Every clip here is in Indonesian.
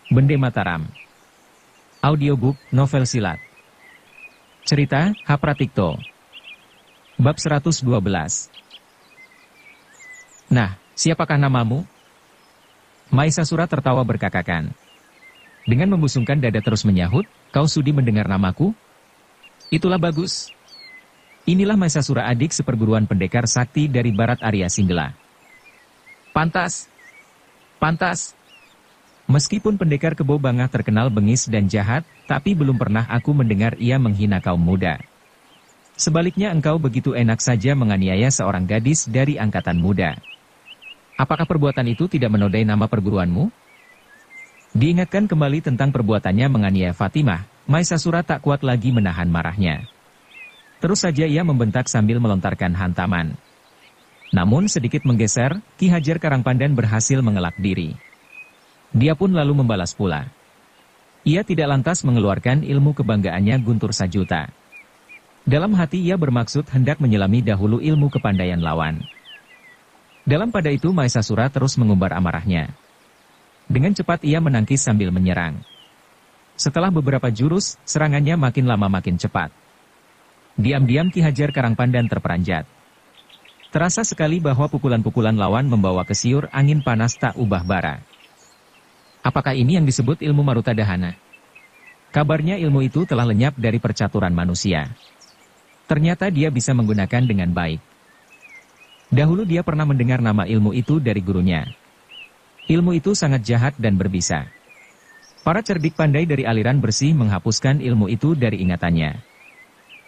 Bende Mataram. Audiobook, novel silat. Cerita, Hapratikto. Bab 112. Nah, siapakah namamu? Maesasura tertawa berkakakan. Dengan membusungkan dada terus menyahut, kau sudi mendengar namaku? Itulah bagus. Inilah Maesasura, adik seperguruan pendekar sakti dari Barat Arya Singgela. Pantas. Pantas. Meskipun pendekar Kebo Bangah terkenal bengis dan jahat, tapi belum pernah aku mendengar ia menghina kaum muda. Sebaliknya engkau begitu enak saja menganiaya seorang gadis dari angkatan muda. Apakah perbuatan itu tidak menodai nama perguruanmu? Diingatkan kembali tentang perbuatannya menganiaya Fatimah, Maesasura tak kuat lagi menahan marahnya. Terus saja ia membentak sambil melontarkan hantaman. Namun sedikit menggeser, Ki Hajar Karangpandan berhasil mengelak diri. Dia pun lalu membalas pula. Ia tidak lantas mengeluarkan ilmu kebanggaannya Guntur Sajuta. Dalam hati ia bermaksud hendak menyelami dahulu ilmu kepandaian lawan. Dalam pada itu Maesasura terus mengumbar amarahnya. Dengan cepat ia menangkis sambil menyerang. Setelah beberapa jurus, serangannya makin lama makin cepat. Diam-diam Ki Hajar Karangpandan terperanjat. Terasa sekali bahwa pukulan-pukulan lawan membawa kesiur angin panas tak ubah bara. Apakah ini yang disebut ilmu Marutadahana? Kabarnya ilmu itu telah lenyap dari percaturan manusia. Ternyata dia bisa menggunakan dengan baik. Dahulu dia pernah mendengar nama ilmu itu dari gurunya. Ilmu itu sangat jahat dan berbisa. Para cerdik pandai dari aliran bersih menghapuskan ilmu itu dari ingatannya.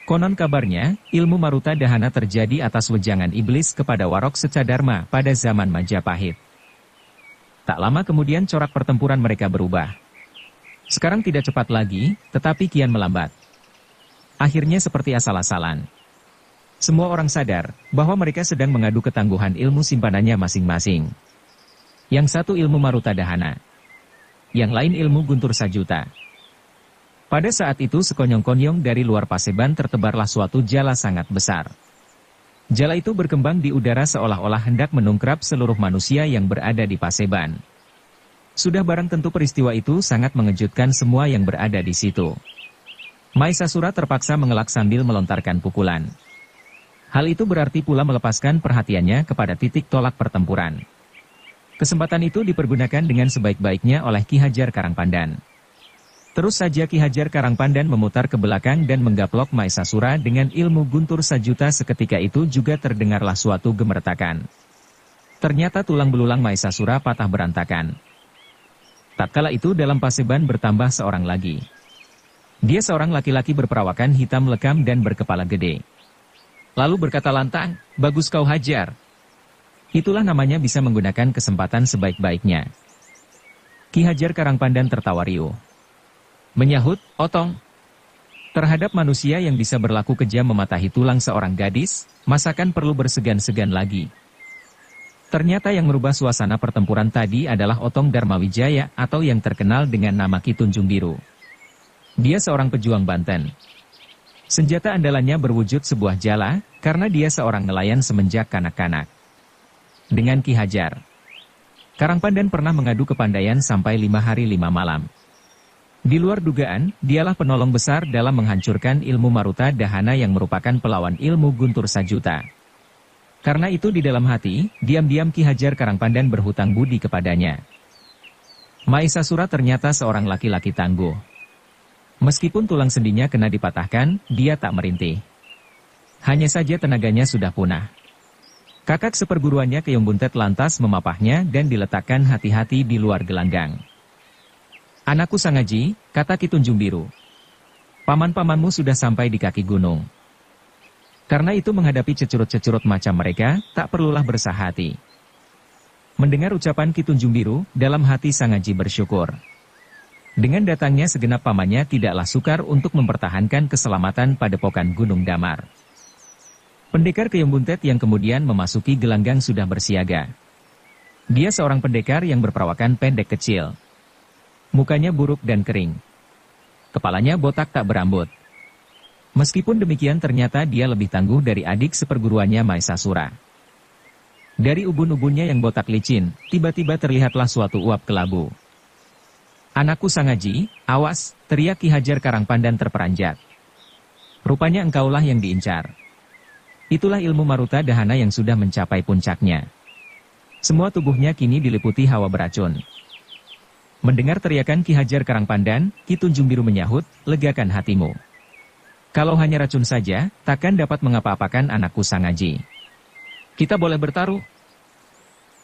Konon kabarnya, ilmu Marutadahana terjadi atas wejangan iblis kepada Warok Secadharma pada zaman Majapahit. Tak lama kemudian corak pertempuran mereka berubah. Sekarang tidak cepat lagi, tetapi kian melambat. Akhirnya seperti asal-asalan. Semua orang sadar bahwa mereka sedang mengadu ketangguhan ilmu simpanannya masing-masing. Yang satu ilmu Marutadahana, yang lain ilmu Guntur Sajuta. Pada saat itu sekonyong-konyong dari luar Paseban tertebarlah suatu jala sangat besar. Jala itu berkembang di udara seolah-olah hendak menungkrap seluruh manusia yang berada di Paseban. Sudah barang tentu peristiwa itu sangat mengejutkan semua yang berada di situ. Maesasura terpaksa mengelak sambil melontarkan pukulan. Hal itu berarti pula melepaskan perhatiannya kepada titik tolak pertempuran. Kesempatan itu dipergunakan dengan sebaik-baiknya oleh Ki Hajar Karangpandan. Terus saja Ki Hajar Karangpandan memutar ke belakang dan menggaplok Maesasura dengan ilmu Guntur Sajuta. Seketika itu juga terdengarlah suatu gemertakan. Ternyata tulang belulang Maesasura patah berantakan. Tatkala itu dalam Paseban bertambah seorang lagi. Dia seorang laki-laki berperawakan hitam lekam dan berkepala gede. Lalu berkata lantang, "Bagus kau Hajar." Itulah namanya bisa menggunakan kesempatan sebaik-baiknya. Ki Hajar Karangpandan tertawa riuh. Menyahut, "Otong, terhadap manusia yang bisa berlaku kejam mematahi tulang seorang gadis, masakan perlu bersegan-segan lagi." Ternyata yang merubah suasana pertempuran tadi adalah Otong Darmawijaya atau yang terkenal dengan nama Ki Tunjung Biru. Dia seorang pejuang Banten. Senjata andalannya berwujud sebuah jala, karena dia seorang nelayan semenjak kanak-kanak. Dengan Ki Hajar Karangpandan pernah mengadu kepandaian sampai 5 hari 5 malam. Di luar dugaan, dialah penolong besar dalam menghancurkan ilmu Marutadahana yang merupakan pelawan ilmu Guntur Sajuta. Karena itu di dalam hati, diam-diam Ki Hajar Karangpandan berhutang budi kepadanya. Maesasura ternyata seorang laki-laki tangguh. Meskipun tulang sendinya kena dipatahkan, dia tak merintih. Hanya saja tenaganya sudah punah. Kakak seperguruannya Keong Buntet lantas memapahnya dan diletakkan hati-hati di luar gelanggang. "Anakku Sangaji," kata Ki Tunjung Biru. "Paman-pamanmu sudah sampai di kaki gunung. Karena itu menghadapi cecurut-cecurut macam mereka, tak perlulah bersahati." Mendengar ucapan Ki Tunjung Biru, dalam hati Sangaji bersyukur. Dengan datangnya segenap pamannya tidaklah sukar untuk mempertahankan keselamatan padepokan Gunung Damar. Pendekar Keong Buntet yang kemudian memasuki gelanggang sudah bersiaga. Dia seorang pendekar yang berperawakan pendek kecil. Mukanya buruk dan kering. Kepalanya botak tak berambut. Meskipun demikian ternyata dia lebih tangguh dari adik seperguruannya Maesasura. Dari ubun-ubunnya yang botak licin, tiba-tiba terlihatlah suatu uap kelabu. Anakku Sangaji, awas, teriak Ki Hajar Karangpandan terperanjat. Rupanya engkaulah yang diincar. Itulah ilmu Maruta Dahana yang sudah mencapai puncaknya. Semua tubuhnya kini diliputi hawa beracun. Mendengar teriakan Ki Hajar Karangpandan, Ki Tunjung Biru menyahut, legakan hatimu. Kalau hanya racun saja, takkan dapat mengapa-apakan anakku Sangaji. Kita boleh bertaruh.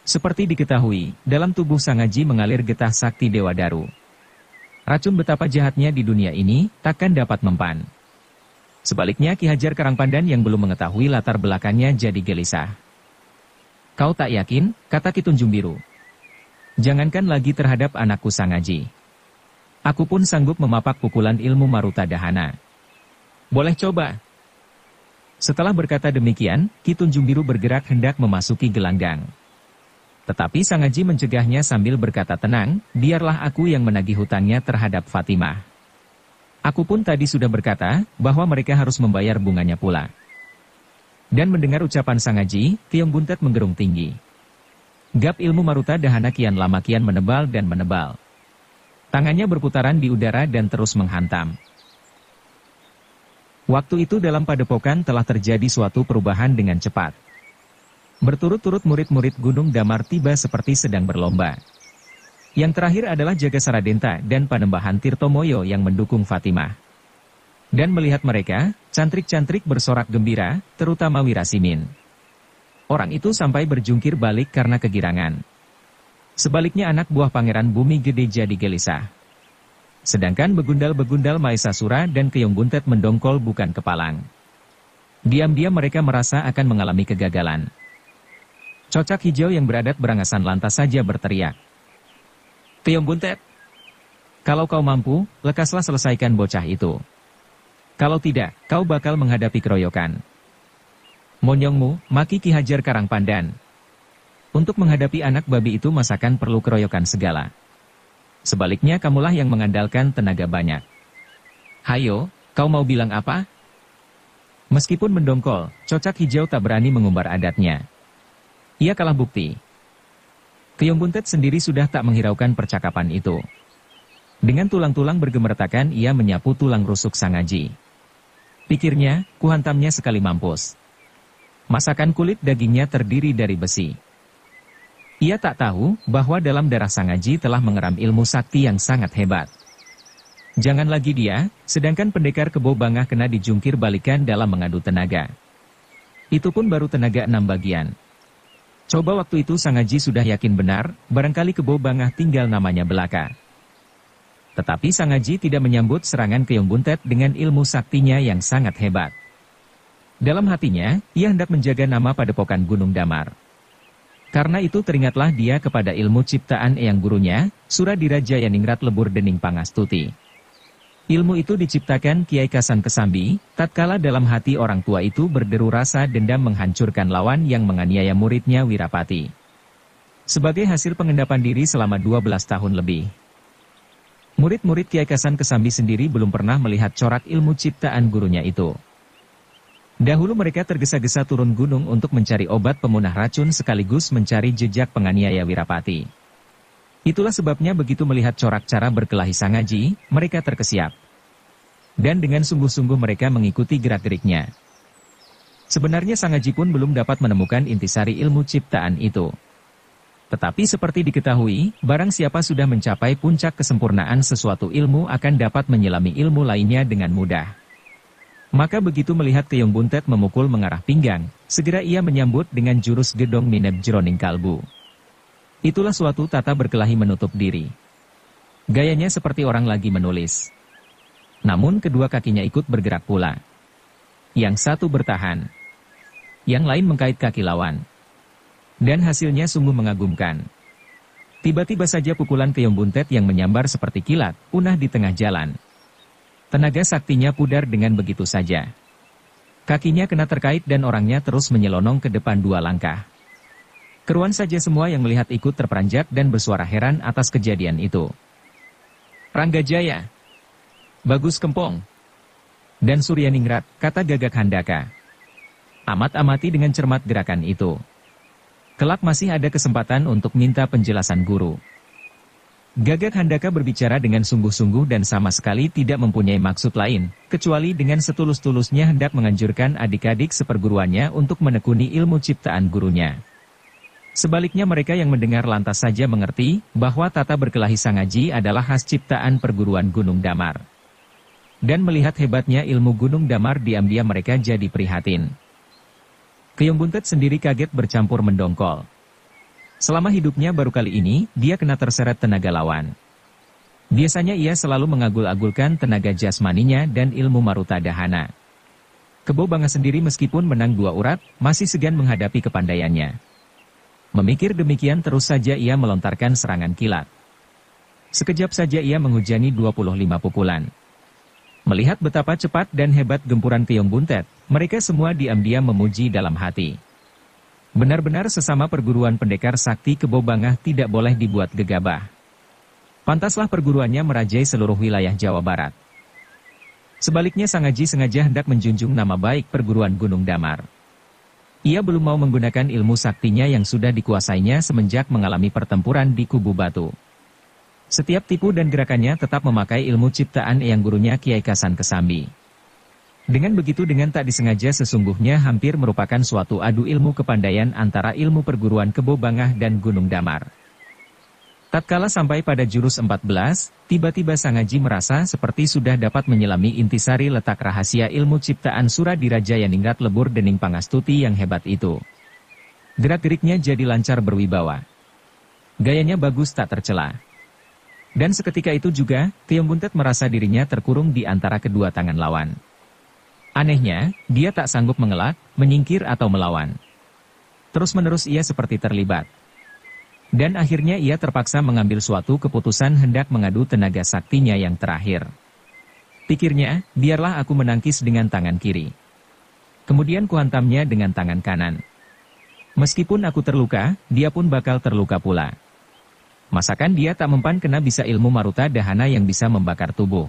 Seperti diketahui, dalam tubuh Sangaji mengalir getah sakti Dewa Daru. Racun betapa jahatnya di dunia ini, takkan dapat mempan. Sebaliknya Ki Hajar Karangpandan yang belum mengetahui latar belakangnya jadi gelisah. Kau tak yakin, kata Ki Tunjung Biru. Jangankan lagi terhadap anakku Sangaji. Aku pun sanggup memapak pukulan ilmu Maruta Dahana. Boleh coba. Setelah berkata demikian, Ki Tunjung Biru bergerak hendak memasuki gelanggang. Tetapi Sangaji mencegahnya sambil berkata tenang, biarlah aku yang menagih hutangnya terhadap Fatimah. Aku pun tadi sudah berkata, bahwa mereka harus membayar bunganya pula. Dan mendengar ucapan Sangaji, Tiong Buntet menggerung tinggi. Gap ilmu Maruta Dahana kian lama kian menebal dan menebal. Tangannya berputaran di udara dan terus menghantam. Waktu itu dalam padepokan telah terjadi suatu perubahan dengan cepat. Berturut-turut murid-murid Gunung Damar tiba seperti sedang berlomba. Yang terakhir adalah Jaga Saradenta dan Panembahan Tirtomoyo yang mendukung Fatimah. Dan melihat mereka, cantrik-cantrik bersorak gembira, terutama Wirasimin. Orang itu sampai berjungkir balik karena kegirangan. Sebaliknya anak buah Pangeran Bumi Gede jadi gelisah. Sedangkan begundal-begundal Maesasura dan Keong Buntet mendongkol bukan kepalang. Diam-diam mereka merasa akan mengalami kegagalan. Cocak hijau yang beradat berangasan lantas saja berteriak. Tiong Buntet, kalau kau mampu, lekaslah selesaikan bocah itu. Kalau tidak, kau bakal menghadapi keroyokan. Monyongmu, maki Ki Hajar Karangpandan. Untuk menghadapi anak babi itu masakan perlu keroyokan segala. Sebaliknya kamulah yang mengandalkan tenaga banyak. Hayo, kau mau bilang apa? Meskipun mendongkol, Cocak Hijau tak berani mengumbar adatnya. Ia kalah bukti. Keong Buntet sendiri sudah tak menghiraukan percakapan itu. Dengan tulang-tulang bergemertakan ia menyapu tulang rusuk Sangaji. Pikirnya, kuhantamnya sekali mampus. Masakan kulit dagingnya terdiri dari besi. Ia tak tahu bahwa dalam darah Sangaji telah mengeram ilmu sakti yang sangat hebat. Jangan lagi dia, sedangkan pendekar Kebo Bangah kena dijungkir balikan dalam mengadu tenaga. Itu pun baru tenaga 6 bagian. Coba waktu itu Sangaji sudah yakin benar, barangkali Kebo Bangah tinggal namanya belaka. Tetapi Sangaji tidak menyambut serangan Keong Buntet dengan ilmu saktinya yang sangat hebat. Dalam hatinya, ia hendak menjaga nama padepokan Gunung Damar. Karena itu teringatlah dia kepada ilmu ciptaan eyang gurunya, Suradira Jayaningrat Lebur Dening Pangastuti. Ilmu itu diciptakan Kiai Kasan Kesambi, tatkala dalam hati orang tua itu berderu rasa dendam menghancurkan lawan yang menganiaya muridnya Wirapati. Sebagai hasil pengendapan diri selama 12 tahun lebih. Murid-murid Kiai Kasan Kesambi sendiri belum pernah melihat corak ilmu ciptaan gurunya itu. Dahulu mereka tergesa-gesa turun gunung untuk mencari obat pemunah racun sekaligus mencari jejak penganiaya Wirapati. Itulah sebabnya begitu melihat corak cara berkelahi Sangaji, mereka terkesiap. Dan dengan sungguh-sungguh mereka mengikuti gerak-geriknya. Sebenarnya Sangaji pun belum dapat menemukan intisari ilmu ciptaan itu. Tetapi seperti diketahui, barang siapa sudah mencapai puncak kesempurnaan sesuatu ilmu akan dapat menyelami ilmu lainnya dengan mudah. Maka begitu melihat Keong Buntet memukul mengarah pinggang, segera ia menyambut dengan jurus Gedong Mineb Jroning Kalbu. Itulah suatu tata berkelahi menutup diri. Gayanya seperti orang lagi menulis. Namun kedua kakinya ikut bergerak pula. Yang satu bertahan. Yang lain mengkait kaki lawan. Dan hasilnya sungguh mengagumkan. Tiba-tiba saja pukulan Keong Buntet yang menyambar seperti kilat, punah di tengah jalan. Tenaga saktinya pudar dengan begitu saja. Kakinya kena terkait dan orangnya terus menyelonong ke depan 2 langkah. Keruan saja semua yang melihat ikut terperanjat dan bersuara heran atas kejadian itu. Ranggajaya, Bagus Kempong, dan Suryaningrat, kata Gagak Handaka. Amat-amati dengan cermat gerakan itu. Kelak masih ada kesempatan untuk minta penjelasan guru. Gagak Handaka berbicara dengan sungguh-sungguh dan sama sekali tidak mempunyai maksud lain, kecuali dengan setulus-tulusnya hendak menganjurkan adik-adik seperguruannya untuk menekuni ilmu ciptaan gurunya. Sebaliknya mereka yang mendengar lantas saja mengerti bahwa tata berkelahi Sangaji adalah khas ciptaan perguruan Gunung Damar. Dan melihat hebatnya ilmu Gunung Damar, diam-diam mereka jadi prihatin. Keong Buntet sendiri kaget bercampur mendongkol. Selama hidupnya baru kali ini, dia kena terseret tenaga lawan. Biasanya ia selalu mengagul-agulkan tenaga jasmaninya dan ilmu Maruta Dahana. Kebo Banga sendiri meskipun menang 2 urat, masih segan menghadapi kepandaiannya. Memikir demikian terus saja ia melontarkan serangan kilat. Sekejap saja ia menghujani 25 pukulan. Melihat betapa cepat dan hebat gempuran Keong Buntet, mereka semua diam-diam memuji dalam hati. Benar-benar sesama perguruan pendekar sakti Kebo Bangah tidak boleh dibuat gegabah. Pantaslah perguruannya merajai seluruh wilayah Jawa Barat. Sebaliknya Sangaji sengaja hendak menjunjung nama baik perguruan Gunung Damar. Ia belum mau menggunakan ilmu saktinya yang sudah dikuasainya semenjak mengalami pertempuran di Kubu Batu. Setiap tipu dan gerakannya tetap memakai ilmu ciptaan Eyang gurunya Kiai Kasan Kesambi. Dengan begitu dengan tak disengaja sesungguhnya hampir merupakan suatu adu ilmu kepandaian antara ilmu perguruan Kebo Bangah dan Gunung Damar. Tatkala sampai pada jurus 14, tiba-tiba Sangaji merasa seperti sudah dapat menyelami intisari letak rahasia ilmu ciptaan Suradiraja Yaningrat Lebur Dening Pangastuti yang hebat itu. Gerak-geriknya jadi lancar berwibawa. Gayanya bagus tak tercela. Dan seketika itu juga, Keong Buntet merasa dirinya terkurung di antara kedua tangan lawan. Anehnya, dia tak sanggup mengelak, menyingkir atau melawan. Terus-menerus ia seperti terlibat. Dan akhirnya ia terpaksa mengambil suatu keputusan hendak mengadu tenaga saktinya yang terakhir. Pikirnya, biarlah aku menangkis dengan tangan kiri. Kemudian kuhantamnya dengan tangan kanan. Meskipun aku terluka, dia pun bakal terluka pula. Masakan dia tak mempan kena bisa ilmu Maruta Dahana yang bisa membakar tubuh.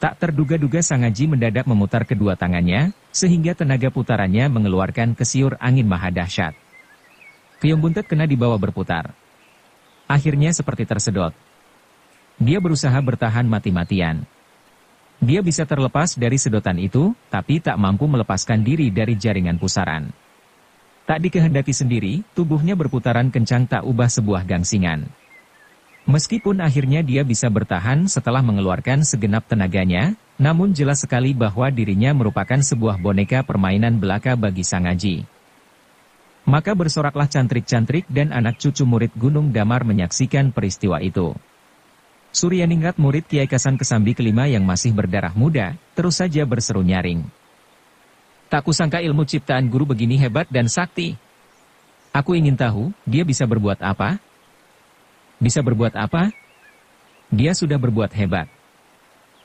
Tak terduga-duga Sangaji mendadak memutar kedua tangannya, sehingga tenaga putarannya mengeluarkan kesiur angin maha dahsyat. Keong Buntet kena dibawa berputar. Akhirnya seperti tersedot. Dia berusaha bertahan mati-matian. Dia bisa terlepas dari sedotan itu, tapi tak mampu melepaskan diri dari jaringan pusaran. Tak dikehendaki sendiri, tubuhnya berputaran kencang tak ubah sebuah gangsingan. Meskipun akhirnya dia bisa bertahan setelah mengeluarkan segenap tenaganya, namun jelas sekali bahwa dirinya merupakan sebuah boneka permainan belaka bagi Sangaji. Maka bersoraklah cantrik-cantrik dan anak cucu murid Gunung Damar menyaksikan peristiwa itu. Suryaningrat murid Kiai Kasan Kesambi kelima yang masih berdarah muda, terus saja berseru nyaring. Tak kusangka ilmu ciptaan guru begini hebat dan sakti. Aku ingin tahu, dia bisa berbuat apa? Bisa berbuat apa? Dia sudah berbuat hebat.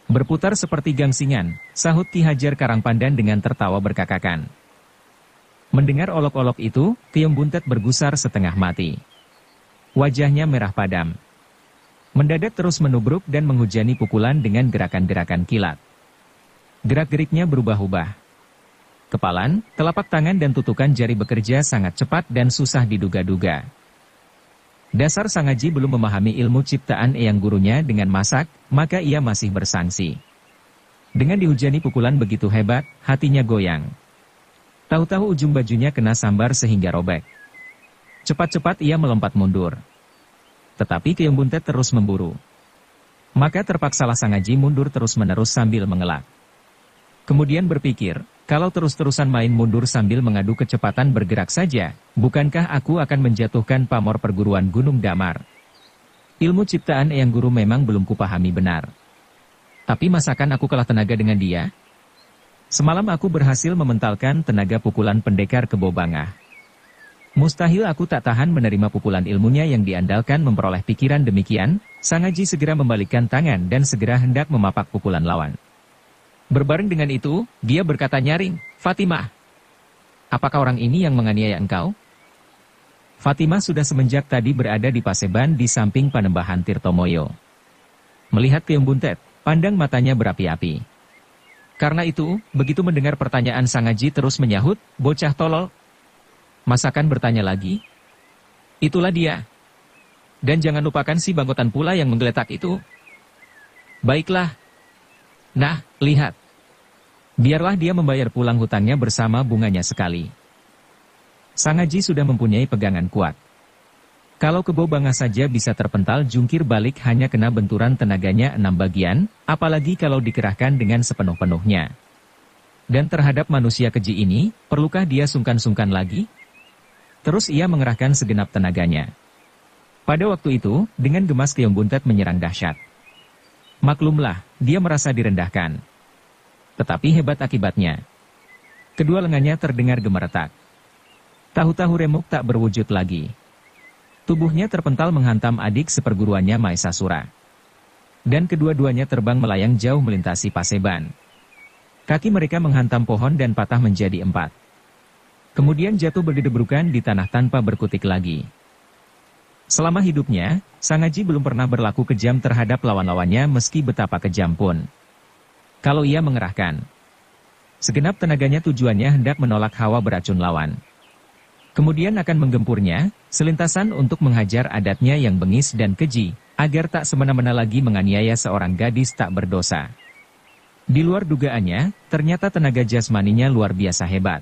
Berputar seperti gangsingan, sahut Ki Hajar Karangpandan dengan tertawa berkakakan. Mendengar olok-olok itu, Keong Buntet bergusar setengah mati. Wajahnya merah padam. Mendadak terus menubruk dan menghujani pukulan dengan gerakan-gerakan kilat. Gerak-geriknya berubah-ubah. Kepalan, telapak tangan dan tutukan jari bekerja sangat cepat dan susah diduga-duga. Dasar Sangaji belum memahami ilmu ciptaan Eyang gurunya dengan masak, maka ia masih bersangsi. Dengan dihujani pukulan begitu hebat, hatinya goyang. Tahu-tahu ujung bajunya kena sambar sehingga robek. Cepat-cepat ia melompat mundur. Tetapi Keong Buntet terus memburu. Maka terpaksalah Sangaji mundur terus-menerus sambil mengelak. Kemudian berpikir, kalau terus-terusan main mundur sambil mengadu kecepatan bergerak saja, bukankah aku akan menjatuhkan pamor perguruan Gunung Damar? Ilmu ciptaan Eyang Guru memang belum kupahami benar. Tapi masakan aku kalah tenaga dengan dia? Semalam aku berhasil mementalkan tenaga pukulan pendekar Kebo Bangah. Mustahil aku tak tahan menerima pukulan ilmunya yang diandalkan memperoleh pikiran demikian. Sangaji segera membalikkan tangan dan segera hendak memapak pukulan lawan. Berbareng dengan itu, dia berkata nyaring, "Fatimah, apakah orang ini yang menganiaya engkau?" Fatimah sudah semenjak tadi berada di Paseban di samping Panembahan Tirtomoyo. Melihat Keong Buntet, pandang matanya berapi-api. Karena itu, begitu mendengar pertanyaan Sangaji terus menyahut, "Bocah tolol." Masakan bertanya lagi, "Itulah dia." Dan jangan lupakan si bangkotan pula yang menggeletak itu. Baiklah. Nah, lihat. Biarlah dia membayar pulang hutangnya bersama bunganya sekali. Sang Haji sudah mempunyai pegangan kuat. Kalau Kebo Bangah saja bisa terpental jungkir balik hanya kena benturan tenaganya 6 bagian, apalagi kalau dikerahkan dengan sepenuh-penuhnya. Dan terhadap manusia keji ini, perlukah dia sungkan-sungkan lagi? Terus ia mengerahkan segenap tenaganya. Pada waktu itu, dengan gemas Keong Buntet menyerang dahsyat. Maklumlah, dia merasa direndahkan. Tetapi hebat akibatnya. Kedua lengannya terdengar gemeretak. Tahu-tahu remuk tak berwujud lagi. Tubuhnya terpental menghantam adik seperguruannya Maesasura. Dan kedua-duanya terbang melayang jauh melintasi Paseban. Kaki mereka menghantam pohon dan patah menjadi 4. Kemudian jatuh berdebrukan di tanah tanpa berkutik lagi. Selama hidupnya, Sang Haji belum pernah berlaku kejam terhadap lawan-lawannya meski betapa kejam pun. Kalau ia mengerahkan segenap tenaganya tujuannya hendak menolak hawa beracun lawan. Kemudian akan menggempurnya, selintasan untuk menghajar adatnya yang bengis dan keji, agar tak semena-mena lagi menganiaya seorang gadis tak berdosa. Di luar dugaannya, ternyata tenaga jasmaninya luar biasa hebat.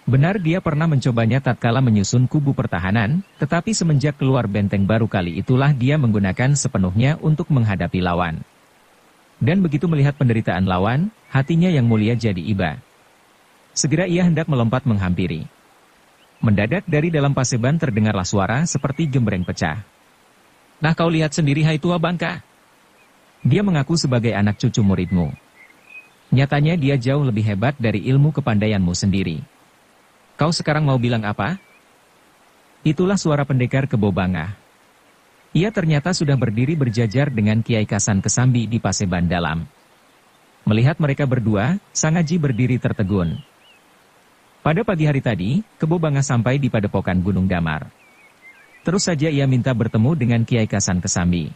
Benar dia pernah mencobanya tatkala menyusun kubu pertahanan, tetapi semenjak keluar benteng baru kali itulah dia menggunakan sepenuhnya untuk menghadapi lawan. Dan begitu melihat penderitaan lawan, hatinya yang mulia jadi iba. Segera ia hendak melompat menghampiri. Mendadak dari dalam Paseban terdengarlah suara seperti gembreng pecah. Nah kau lihat sendiri hai tua bangka. Dia mengaku sebagai anak cucu muridmu. Nyatanya dia jauh lebih hebat dari ilmu kepandaianmu sendiri. Kau sekarang mau bilang apa? Itulah suara pendekar Kebo Bangah. Ia ternyata sudah berdiri berjajar dengan Kiai Kasan Kesambi di Paseban dalam. Melihat mereka berdua, Sang Haji berdiri tertegun. Pada pagi hari tadi, Kebo Bangah sampai di padepokan Gunung Damar. Terus saja ia minta bertemu dengan Kiai Kasan Kesambi.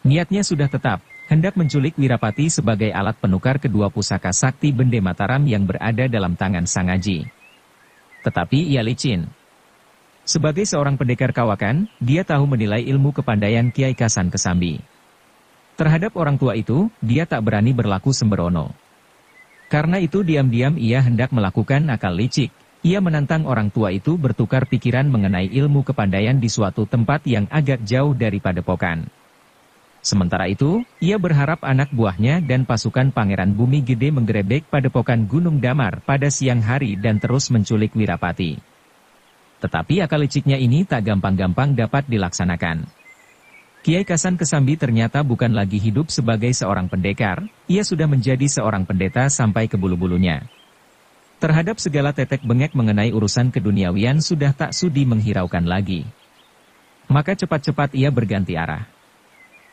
Niatnya sudah tetap, hendak menculik Wirapati sebagai alat penukar kedua pusaka sakti Bende Mataram yang berada dalam tangan Sang Haji. Tetapi ia licin. Sebagai seorang pendekar kawakan, dia tahu menilai ilmu kepandaian Kiai Kasan Kesambi. Terhadap orang tua itu, dia tak berani berlaku sembrono. Karena itu diam-diam ia hendak melakukan akal licik. Ia menantang orang tua itu bertukar pikiran mengenai ilmu kepandaian di suatu tempat yang agak jauh dari padepokan. Sementara itu, ia berharap anak buahnya dan pasukan Pangeran Bumi Gede menggerebek padepokan Gunung Damar pada siang hari dan terus menculik Wirapati. Tetapi akal liciknya ini tak gampang-gampang dapat dilaksanakan. Kiai Kasan Kesambi ternyata bukan lagi hidup sebagai seorang pendekar, ia sudah menjadi seorang pendeta sampai ke bulu-bulunya. Terhadap segala tetek bengek mengenai urusan keduniawian sudah tak sudi menghiraukan lagi. Maka cepat-cepat ia berganti arah.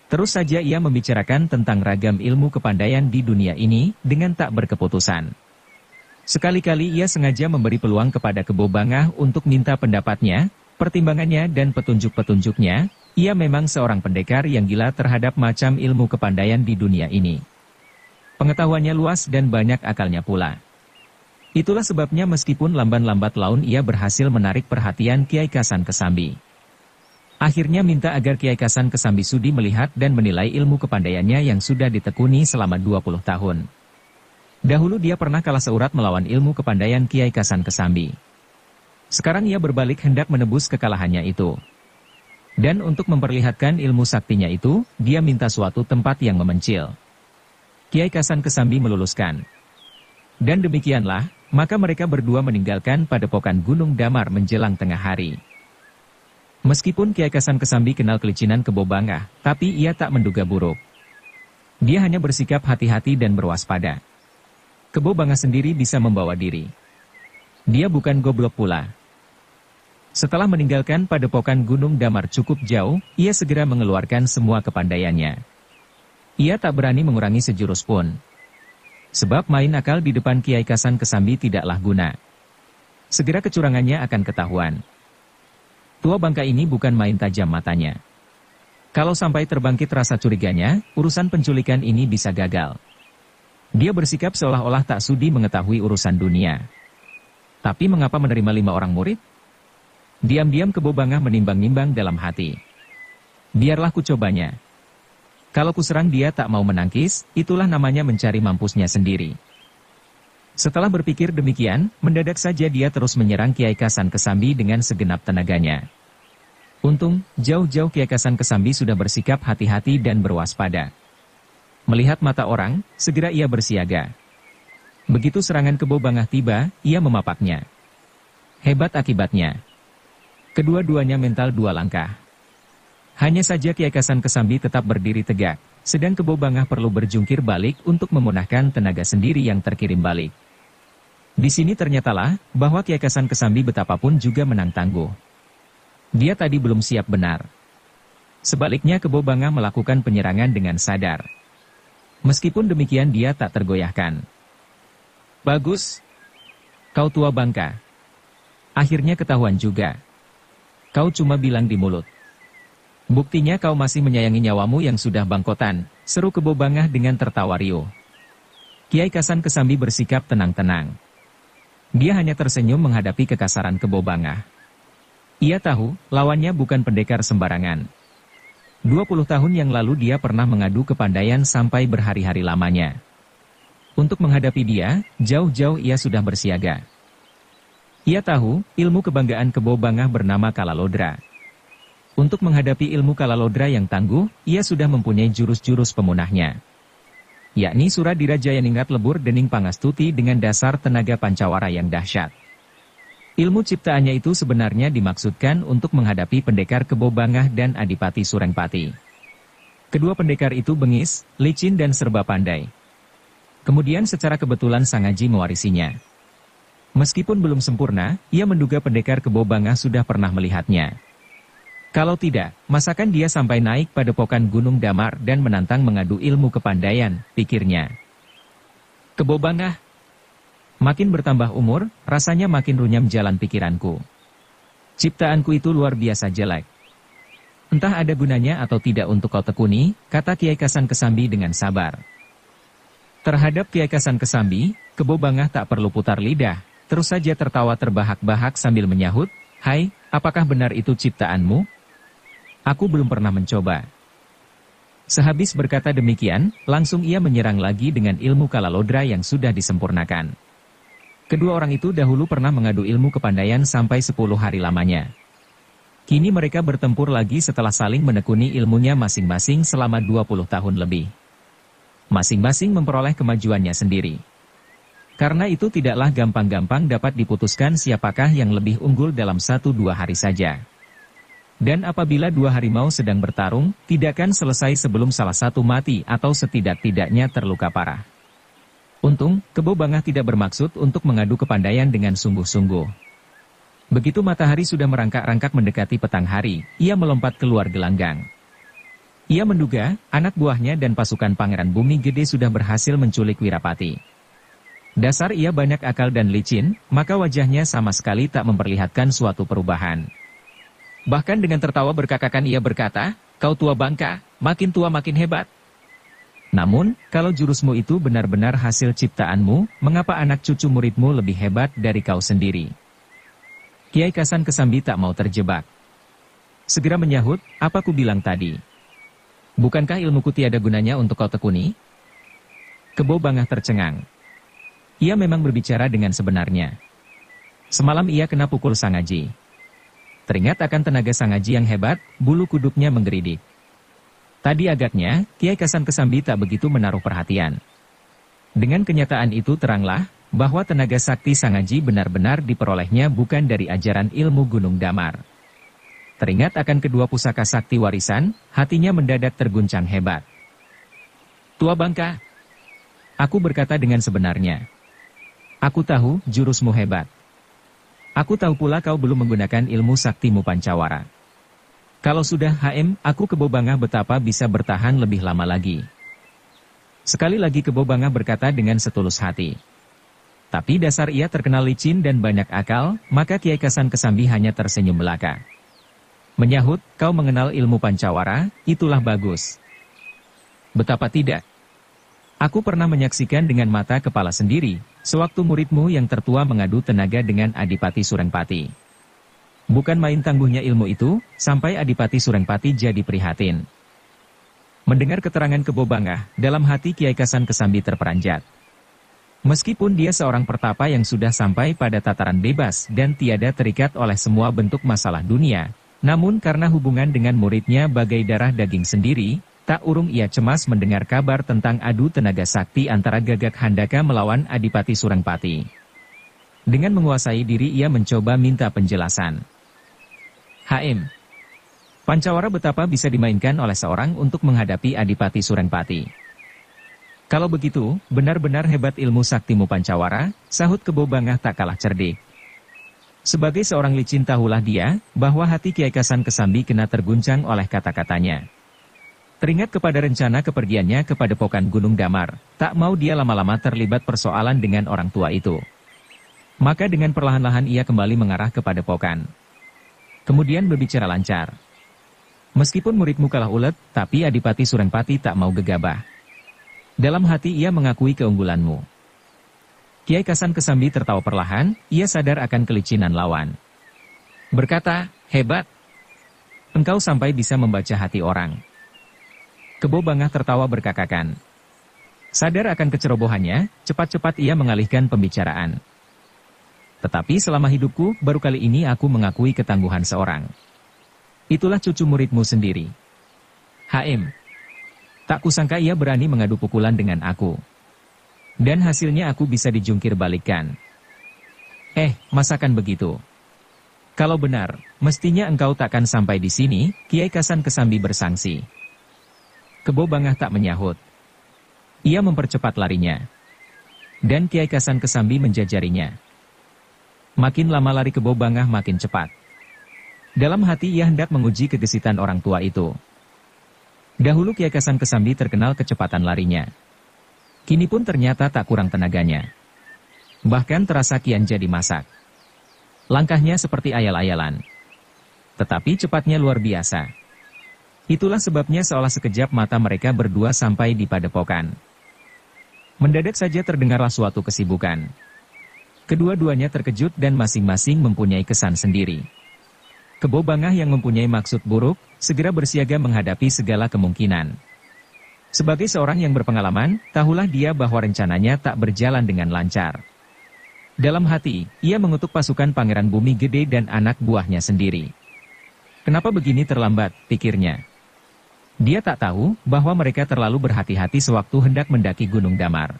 Terus saja ia membicarakan tentang ragam ilmu kepandaian di dunia ini dengan tak berkeputusan. Sekali-kali ia sengaja memberi peluang kepada Kebo Bangah untuk minta pendapatnya, pertimbangannya dan petunjuk-petunjuknya. Ia memang seorang pendekar yang gila terhadap macam ilmu kepandaian di dunia ini. Pengetahuannya luas dan banyak akalnya pula. Itulah sebabnya meskipun lamban-lambat laun ia berhasil menarik perhatian Kiai Kasan Kesambi. Akhirnya minta agar Kiai Kasan Kesambi sudi melihat dan menilai ilmu kepandaiannya yang sudah ditekuni selama 20 tahun. Dahulu dia pernah kalah seurat melawan ilmu kepandaian Kiai Kasan Kesambi. Sekarang ia berbalik hendak menebus kekalahannya itu. Dan untuk memperlihatkan ilmu saktinya itu, dia minta suatu tempat yang memencil. Kiai Kasan Kesambi meluluskan. Dan demikianlah, maka mereka berdua meninggalkan padepokan Gunung Damar menjelang tengah hari. Meskipun Kiai Kasan Kesambi kenal kelicinan Kebo Bangah, tapi ia tak menduga buruk. Dia hanya bersikap hati-hati dan berwaspada. Kebo Bangah sendiri bisa membawa diri. Dia bukan goblok pula. Setelah meninggalkan padepokan Gunung Damar cukup jauh, ia segera mengeluarkan semua kepandaiannya. Ia tak berani mengurangi sejurus pun. Sebab main akal di depan Kiai Kasan Kesambi tidaklah guna. Segera kecurangannya akan ketahuan. Tua bangka ini bukan main tajam matanya. Kalau sampai terbangkit rasa curiganya, urusan penculikan ini bisa gagal. Dia bersikap seolah-olah tak sudi mengetahui urusan dunia. Tapi mengapa menerima 5 orang murid? Diam-diam Kebo Bangah menimbang-nimbang dalam hati. Biarlah ku cobanya. Kalau ku serang dia tak mau menangkis, itulah namanya mencari mampusnya sendiri. Setelah berpikir demikian, mendadak saja dia terus menyerang Kiai Kasan Kesambi dengan segenap tenaganya. Untung, jauh-jauh Kiai Kasan Kesambi sudah bersikap hati-hati dan berwaspada. Melihat mata orang, segera ia bersiaga. Begitu serangan Kebo Bangah tiba, ia memapaknya. Hebat akibatnya. Kedua-duanya mental 2 langkah. Hanya saja Kiai Kasan Kesambi tetap berdiri tegak, sedang Kebo Bangah perlu berjungkir balik untuk memunahkan tenaga sendiri yang terkirim balik. Di sini ternyatalah bahwa Kiai Kasan Kesambi betapapun juga menang tangguh. Dia tadi belum siap benar. Sebaliknya Kebo Bangah melakukan penyerangan dengan sadar. Meskipun demikian dia tak tergoyahkan. Bagus. Kau tua bangka. Akhirnya ketahuan juga. Kau cuma bilang di mulut. Buktinya kau masih menyayangi nyawamu yang sudah bangkotan, seru Kebo Bangah dengan tertawa riuh. Kiai Kasan Kesambi bersikap tenang-tenang. Dia hanya tersenyum menghadapi kekasaran Kebo Bangah. Ia tahu, lawannya bukan pendekar sembarangan. 20 tahun yang lalu dia pernah mengadu kepandaian sampai berhari-hari lamanya. Untuk menghadapi dia, jauh-jauh ia sudah bersiaga. Ia tahu, ilmu kebanggaan Kebo Bangah bernama Kalalodra. Untuk menghadapi ilmu Kalalodra yang tangguh, ia sudah mempunyai jurus-jurus pemunahnya. Yakni Suradira Jayaningrat Lebur Dening Pangastuti dengan dasar tenaga pancawara yang dahsyat. Ilmu ciptaannya itu sebenarnya dimaksudkan untuk menghadapi pendekar Kebo Bangah dan Adipati Surengpati. Kedua pendekar itu bengis, licin dan serba pandai. Kemudian secara kebetulan Sangaji mewarisinya. Meskipun belum sempurna, ia menduga pendekar Kebo Bangah sudah pernah melihatnya. Kalau tidak, masakan dia sampai naik pada padepokan Gunung Damar dan menantang mengadu ilmu kepandaian, pikirnya. Kebo Bangah. Makin bertambah umur, rasanya makin runyam jalan pikiranku. Ciptaanku itu luar biasa jelek. Entah ada gunanya atau tidak untuk kau tekuni, kata Kiai Kasan Kesambi dengan sabar. Terhadap Kiai Kasan Kesambi, Kebo Bangah tak perlu putar lidah, terus saja tertawa terbahak-bahak sambil menyahut, "Hai, apakah benar itu ciptaanmu? Aku belum pernah mencoba." Sehabis berkata demikian, langsung ia menyerang lagi dengan ilmu Kalalodra yang sudah disempurnakan. Kedua orang itu dahulu pernah mengadu ilmu kepandaian sampai 10 hari lamanya. Kini mereka bertempur lagi setelah saling menekuni ilmunya masing-masing selama 20 tahun lebih. Masing-masing memperoleh kemajuannya sendiri. Karena itu tidaklah gampang-gampang dapat diputuskan siapakah yang lebih unggul dalam 1-2 hari saja. Dan apabila 2 harimau sedang bertarung, tidakkan selesai sebelum salah satu mati atau setidak-tidaknya terluka parah. Untung, Kebo Bangah tidak bermaksud untuk mengadu kepandaian dengan sungguh-sungguh. Begitu matahari sudah merangkak-rangkak mendekati petang hari, ia melompat keluar gelanggang. Ia menduga, anak buahnya dan pasukan Pangeran Bumi Gede sudah berhasil menculik Wirapati. Dasar ia banyak akal dan licin, maka wajahnya sama sekali tak memperlihatkan suatu perubahan. Bahkan dengan tertawa berkakakan ia berkata, "Kau tua bangka, makin tua makin hebat. Namun, kalau jurusmu itu benar-benar hasil ciptaanmu, mengapa anak cucu muridmu lebih hebat dari kau sendiri?" Kiai Kasan Kesambi tak mau terjebak. Segera menyahut, "Apa ku bilang tadi? Bukankah ilmuku tiada gunanya untuk kau tekuni?" Kebo Bangah tercengang. Ia memang berbicara dengan sebenarnya. Semalam ia kena pukul Sangaji. Teringat akan tenaga Sangaji yang hebat, bulu kuduknya menggeridik. Tadi agaknya, Kiai Kasan Kesambi tak begitu menaruh perhatian. Dengan kenyataan itu teranglah, bahwa tenaga sakti Sangaji benar-benar diperolehnya bukan dari ajaran ilmu Gunung Damar. Teringat akan kedua pusaka sakti warisan, hatinya mendadak terguncang hebat. "Tua bangka, aku berkata dengan sebenarnya. Aku tahu jurusmu hebat. Aku tahu pula kau belum menggunakan ilmu saktimu pancawara. Kalau sudah aku Kebo Bangah betapa bisa bertahan lebih lama lagi." Sekali lagi Kebo Bangah berkata dengan setulus hati. Tapi dasar ia terkenal licin dan banyak akal, maka Kiai Kasan Kesambi hanya tersenyum belaka. Menyahut, "Kau mengenal ilmu pancawara, itulah bagus. Betapa tidak. Aku pernah menyaksikan dengan mata kepala sendiri, sewaktu muridmu yang tertua mengadu tenaga dengan Adipati Surengpati. Bukan main tangguhnya ilmu itu, sampai Adipati Surengpati jadi prihatin. Mendengar keterangan Kebo Bangah, dalam hati Kiai Kasan Kesambi terperanjat. Meskipun dia seorang pertapa yang sudah sampai pada tataran bebas dan tiada terikat oleh semua bentuk masalah dunia, namun karena hubungan dengan muridnya bagai darah daging sendiri, tak urung ia cemas mendengar kabar tentang adu tenaga sakti antara Gagak Handaka melawan Adipati Surengpati. Dengan menguasai diri ia mencoba minta penjelasan. HM. Pancawara betapa bisa dimainkan oleh seorang untuk menghadapi Adipati Surengpati. Kalau begitu, benar-benar hebat ilmu saktimu Pancawara, sahut Kebo Bangah tak kalah cerdik. Sebagai seorang licin tahulah dia, bahwa hati Kiai Kasan Kesambi kena terguncang oleh kata-katanya. Teringat kepada rencana kepergiannya ke Padepokan Gunung Damar, tak mau dia lama-lama terlibat persoalan dengan orang tua itu. Maka dengan perlahan-lahan ia kembali mengarah ke Padepokan. Kemudian berbicara lancar. Meskipun muridmu kalah ulet, tapi Adipati Surengpati tak mau gegabah. Dalam hati ia mengakui keunggulanmu. Kiai Kasan Kesambi tertawa perlahan, ia sadar akan kelicinan lawan. Berkata, hebat. Engkau sampai bisa membaca hati orang. Kebo Bangah tertawa berkakakan. Sadar akan kecerobohannya, cepat-cepat ia mengalihkan pembicaraan. Tetapi selama hidupku, baru kali ini aku mengakui ketangguhan seorang. Itulah cucu muridmu sendiri. HM. Tak kusangka ia berani mengadu pukulan dengan aku. Dan hasilnya aku bisa dijungkir balikkan. Masakan begitu? Kalau benar, mestinya engkau takkan sampai di sini, Kiai Kasan Kesambi bersangsi. Kebo Bangah tak menyahut. Ia mempercepat larinya. Dan Kiai Kasan Kesambi menjajarinya. Makin lama lari Kebo Bangah makin cepat. Dalam hati ia hendak menguji kegesitan orang tua itu. Dahulu Kiai Kasan Kesambi terkenal kecepatan larinya. Kini pun ternyata tak kurang tenaganya. Bahkan terasa kian jadi masak. Langkahnya seperti ayal-ayalan. Tetapi cepatnya luar biasa. Itulah sebabnya seolah sekejap mata mereka berdua sampai di Padepokan. Mendadak saja terdengarlah suatu kesibukan. Kedua-duanya terkejut dan masing-masing mempunyai kesan sendiri. Kebo Bangah yang mempunyai maksud buruk, segera bersiaga menghadapi segala kemungkinan. Sebagai seorang yang berpengalaman, tahulah dia bahwa rencananya tak berjalan dengan lancar. Dalam hati, ia mengutuk pasukan Pangeran Bumi Gede dan anak buahnya sendiri. Kenapa begini terlambat, pikirnya. Dia tak tahu bahwa mereka terlalu berhati-hati sewaktu hendak mendaki Gunung Damar.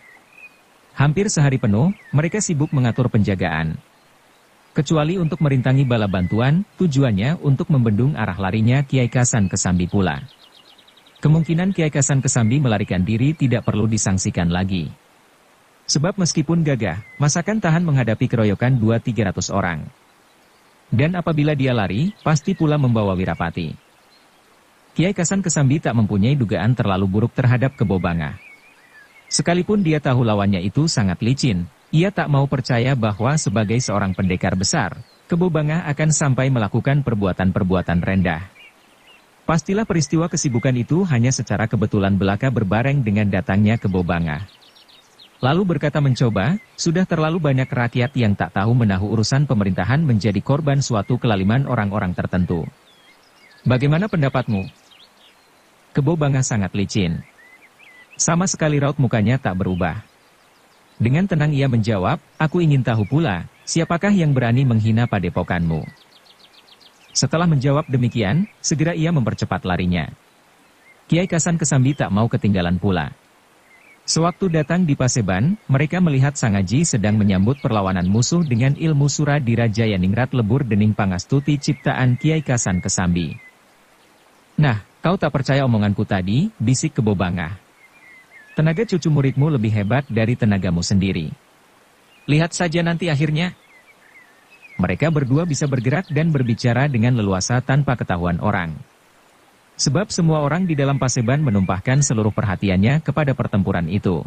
Hampir sehari penuh, mereka sibuk mengatur penjagaan. Kecuali untuk merintangi bala bantuan, tujuannya untuk membendung arah larinya Kiai Kasan Kesambi pula. Kemungkinan Kiai Kasan Kesambi melarikan diri tidak perlu disangsikan lagi. Sebab meskipun gagah, masakan tahan menghadapi keroyokan 200-300 orang. Dan apabila dia lari, pasti pula membawa Wirapati. Kiai Kasan Kesambi tak mempunyai dugaan terlalu buruk terhadap Kebo Bangah. Sekalipun dia tahu lawannya itu sangat licin, ia tak mau percaya bahwa sebagai seorang pendekar besar, Kebo Bangah akan sampai melakukan perbuatan-perbuatan rendah. Pastilah peristiwa kesibukan itu hanya secara kebetulan belaka berbareng dengan datangnya Kebo Bangah. Lalu berkata mencoba, sudah terlalu banyak rakyat yang tak tahu menahu urusan pemerintahan menjadi korban suatu kelaliman orang-orang tertentu. Bagaimana pendapatmu? Kebo Bangah sangat licin. Sama sekali raut mukanya tak berubah. Dengan tenang ia menjawab, aku ingin tahu pula, siapakah yang berani menghina padepokanmu? Setelah menjawab demikian, segera ia mempercepat larinya. Kiai Kasan Kesambi tak mau ketinggalan pula. Sewaktu datang di Paseban, mereka melihat Sang Aji sedang menyambut perlawanan musuh dengan ilmu sura di Raja Yaningrat lebur dening pangastuti ciptaan Kiai Kasan Kesambi. Nah, kau tak percaya omonganku tadi, bisik Kebo Bangah. Tenaga cucu muridmu lebih hebat dari tenagamu sendiri. Lihat saja nanti akhirnya. Mereka berdua bisa bergerak dan berbicara dengan leluasa tanpa ketahuan orang. Sebab semua orang di dalam Paseban menumpahkan seluruh perhatiannya kepada pertempuran itu.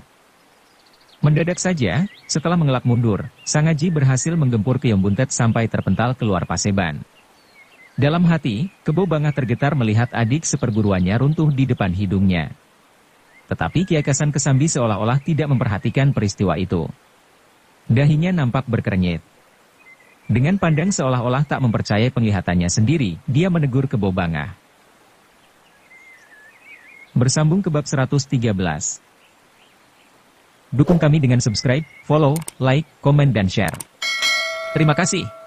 Mendadak saja, setelah mengelak mundur, Sang Aji berhasil menggempur Keong Buntet sampai terpental keluar Paseban. Dalam hati, Kebo Bangah tergetar melihat adik seperguruannya runtuh di depan hidungnya. Tetapi Kiai Kasan Kesambi seolah-olah tidak memperhatikan peristiwa itu. Dahinya nampak berkernyit. Dengan pandang seolah-olah tak mempercayai penglihatannya sendiri, dia menegur Kebo Bangah. Bersambung ke bab 113. Dukung kami dengan subscribe, follow, like, komen dan share. Terima kasih.